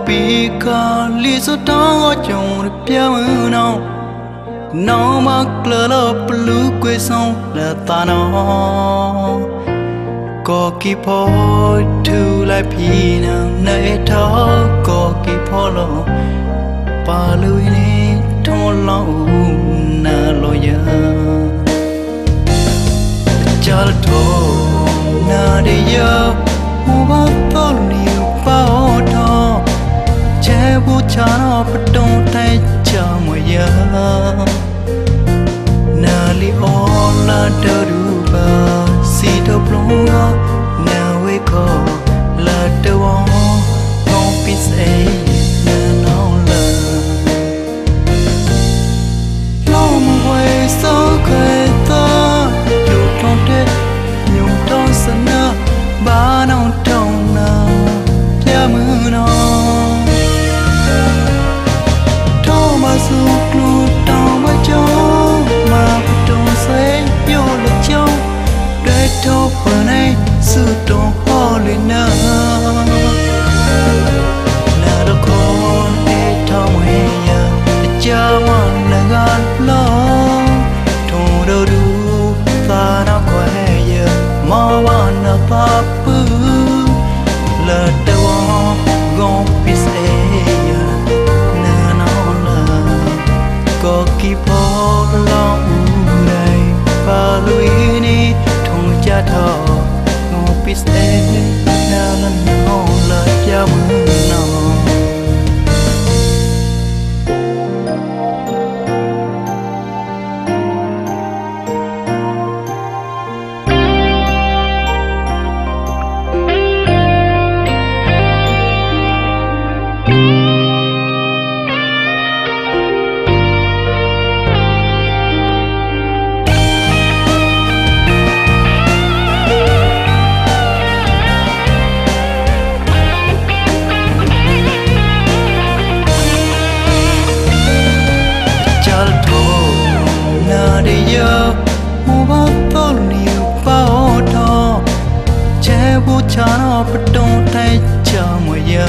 Pika liso tao chong piao no no mak lo plu que son la ta no ko ki po tu lai pi na nei tho ko ki po lo pa lu ni thon lo na lo ya chal tho na de ya mo ba to ni pa o tho che bu cha no pa don tai cha mo ya na li o la do ru ba si do plong na we ko la do on pi se na no la lo mo we so ke ta yo ton te nyu ton sa na ba no ton na ya mu no su lu tao mà cho mà trong say yo là cho để cho phần này sự trong ho lên na là đâu con để thao mày ya cha mà là gan lo thùng đâu đủ ta nào quay ya mà bạn là papu là đâu gom pis có kỳ phô lòng này và lui ni thùng cha thọ ngô pis na lần nào là cha mưa nào cha nó bắt đầu tay cha mùa ya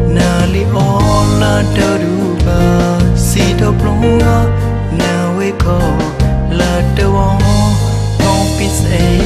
na li o la do du ba si do plong na we ko la do on pi se